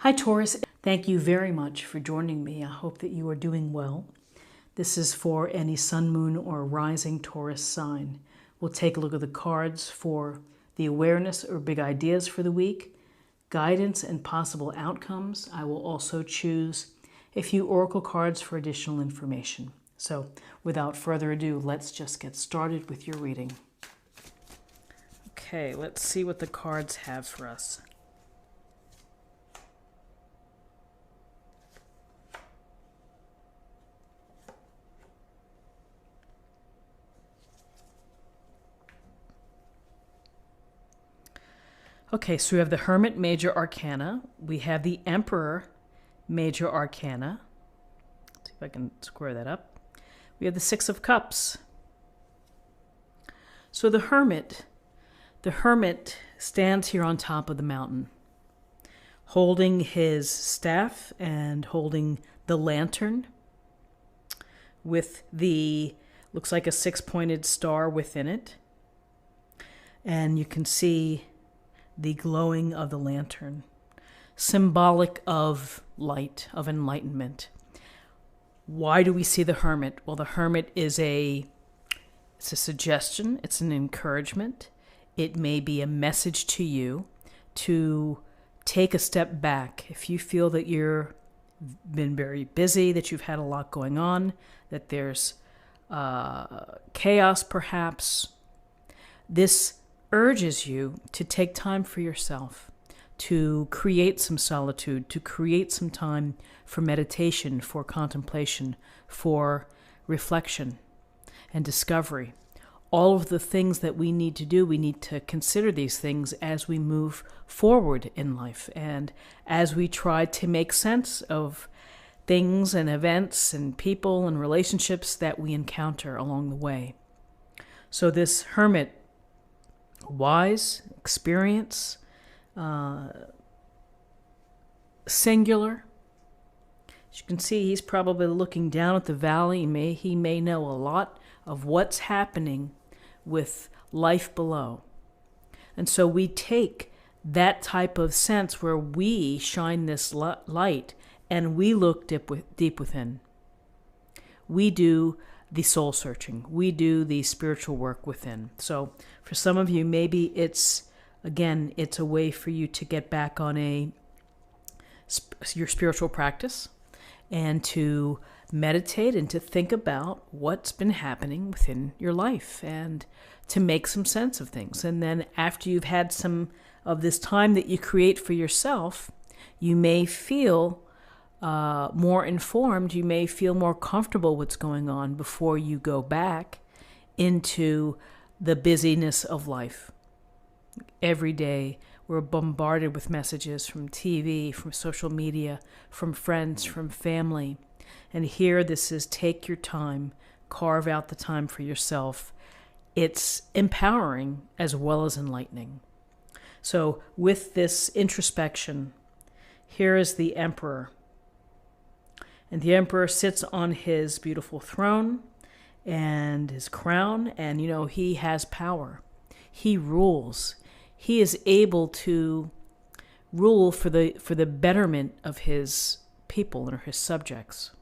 Hi Taurus, thank you very much for joining me. I hope that you are doing well. This is for any sun, moon, or rising Taurus sign. We'll take a look at the cards for the awareness or big ideas for the week, guidance and possible outcomes. I will also choose a few oracle cards for additional information. So without further ado, let's just get started with your reading. Okay, let's see what the cards have for us. Okay, so we have the Hermit Major Arcana. We have the Emperor Major Arcana. Let's see if I can square that up. We have the Six of Cups. So the Hermit stands here on top of the mountain, holding his staff and holding the lantern with the, looks like a six-pointed star within it. And you can see the glowing of the lantern, symbolic of light, of enlightenment. Why do we see the Hermit? Well, the Hermit it's a suggestion, it's an encouragement. It may be a message to you to take a step back. If you feel that you've been very busy, that you've had a lot going on, that there's chaos perhaps, this urges you to take time for yourself, to create some solitude, to create some time for meditation, for contemplation, for reflection and discovery. All of the things that we need to do, we need to consider these things as we move forward in life and as we try to make sense of things and events and people and relationships that we encounter along the way. So this Hermit, wise, experience, singular. As you can see, he's probably looking down at the valley. He may know a lot of what's happening with life below. And so we take that type of sense where we shine this light and we look deep within. We do the soul searching. We do the spiritual work within. So for some of you, maybe it's a way for you to get back on your spiritual practice and to meditate and to think about what's been happening within your life and to make some sense of things. And then after you've had some of this time that you create for yourself, you may feel more informed, you may feel more comfortable what's going on before you go back into the busyness of life. Every day we're bombarded with messages from TV, from social media, from friends, from family. And here this is take your time, carve out the time for yourself. It's empowering as well as enlightening. So with this introspection, here is the Emperor. And the Emperor sits on his beautiful throne and his crown, and he has power. He rules. He is able to rule for the betterment of his people and his subjects.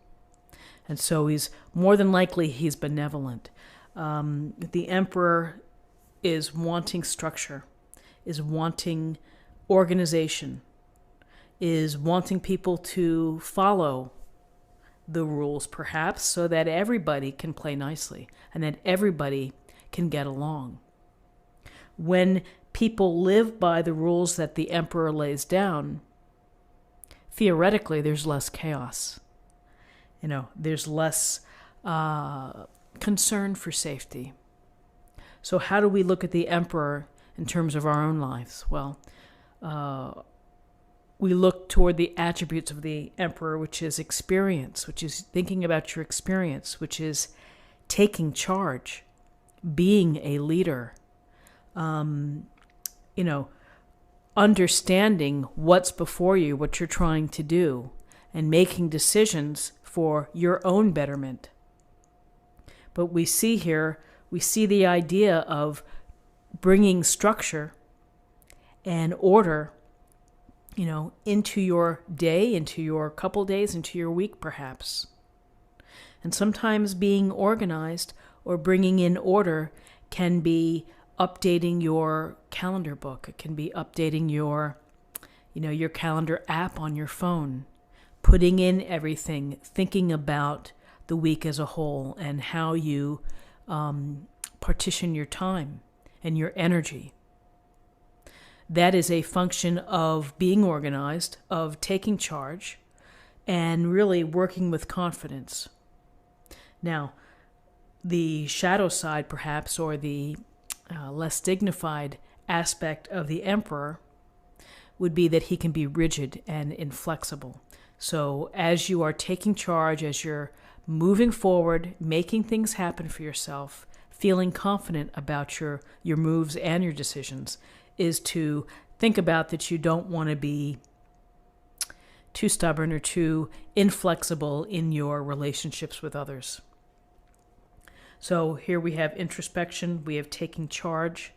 And so he's more than likely he's benevolent. The Emperor is wanting structure, is wanting organization, is wanting people to follow the rules perhaps so that everybody can play nicely and that everybody can get along. When people live by the rules that the Emperor lays down, theoretically there's less chaos. There's less concern for safety. So how do we look at the Emperor in terms of our own lives? Well, we look toward the attributes of the Emperor, which is experience, which is thinking about your experience, which is taking charge, being a leader, understanding what's before you, what you're trying to do, and making decisions for your own betterment. But we see the idea of bringing structure and order into your day, into your couple days, into your week perhaps. And sometimes being organized or bringing in order can be updating your calendar book. It can be updating your calendar app on your phone, putting in everything, thinking about the week as a whole and how you partition your time and your energy. That is a function of being organized, of taking charge, and really working with confidence. Now, the shadow side, perhaps, or the less dignified aspect of the emperor would be that he can be rigid and inflexible. So as you are taking charge, as you're moving forward, making things happen for yourself, feeling confident about your moves and your decisions, is to think about that you don't want to be too stubborn or too inflexible in your relationships with others. So here we have introspection, we have taking charge,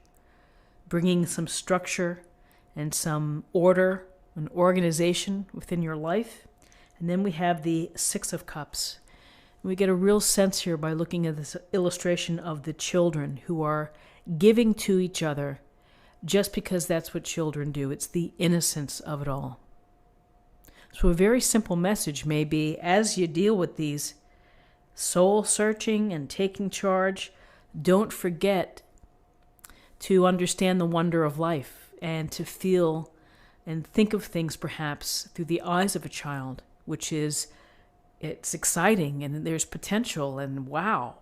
bringing some structure and some order and organization within your life. And then we have the Six of Cups. We get a real sense here by looking at this illustration of the children who are giving to each other just because that's what children do. It's the innocence of it all. So a very simple message may be, as you deal with these soul searching and taking charge, don't forget to understand the wonder of life and to feel and think of things perhaps through the eyes of a child, which is, it's exciting and there's potential and wow.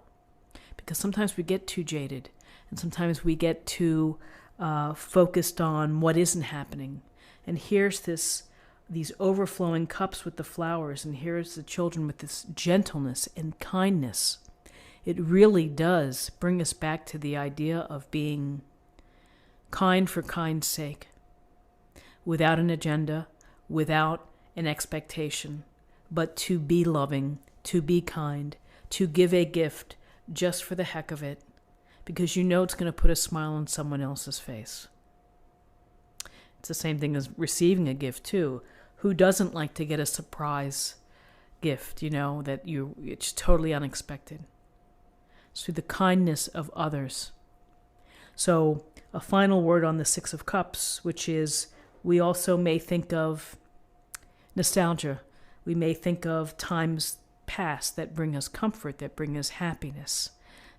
Because sometimes we get too jaded and sometimes we get too focused on what isn't happening. And here's these overflowing cups with the flowers, and here's the children with this gentleness and kindness. It really does bring us back to the idea of being kind for kind's sake, without an agenda, without an expectation, but to be loving, to be kind, to give a gift just for the heck of it, because you know it's going to put a smile on someone else's face. It's the same thing as receiving a gift too. Who doesn't like to get a surprise gift, that it's totally unexpected? It's through the kindness of others. So a final word on the Six of Cups, which is, we also may think of nostalgia. We may think of times past that bring us comfort, that bring us happiness.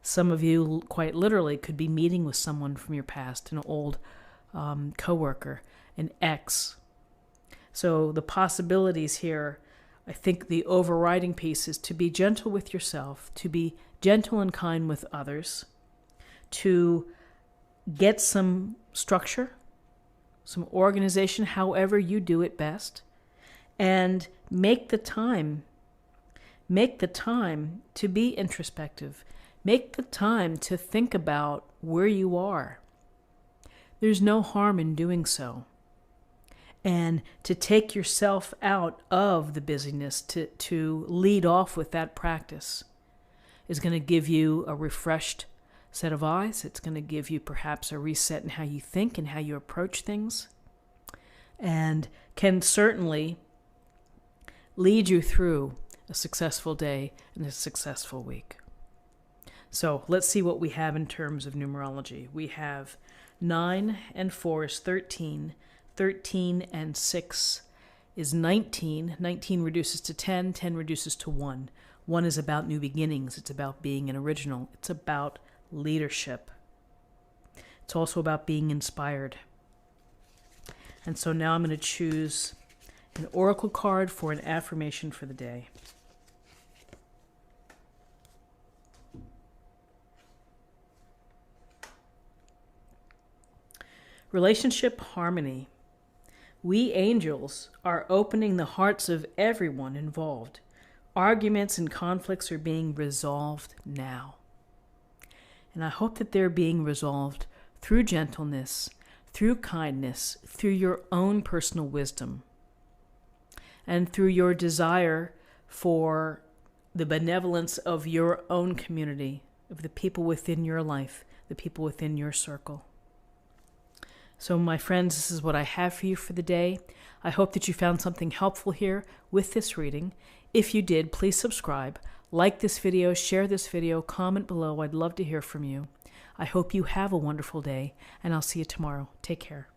Some of you quite literally could be meeting with someone from your past, an old coworker, an ex. So the possibilities here, I think the overriding piece is to be gentle with yourself, to be gentle and kind with others, to get some structure, some organization, however you do it best, and make the time to be introspective. Make the time to think about where you are. There's no harm in doing so. And to take yourself out of the busyness, to lead off with that practice, is going to give you a refreshed set of eyes. It's going to give you perhaps a reset in how you think and how you approach things, and can certainly lead you through a successful day and a successful week. So let's see what we have in terms of numerology. We have 9 and 4 is 13. 13 and 6 is 19. 19 reduces to 10. 10 reduces to 1. 1 is about new beginnings. It's about being an original. It's about leadership. It's also about being inspired. And so now I'm going to choose an oracle card for an affirmation for the day. Relationship harmony. We angels are opening the hearts of everyone involved. Arguments and conflicts are being resolved now. And I hope that they're being resolved through gentleness, through kindness, through your own personal wisdom, and through your desire for the benevolence of your own community, of the people within your life, the people within your circle. So, my friends, this is what I have for you for the day. I hope that you found something helpful here with this reading. If you did, please subscribe, like this video, share this video, comment below. I'd love to hear from you. I hope you have a wonderful day, and I'll see you tomorrow. Take care.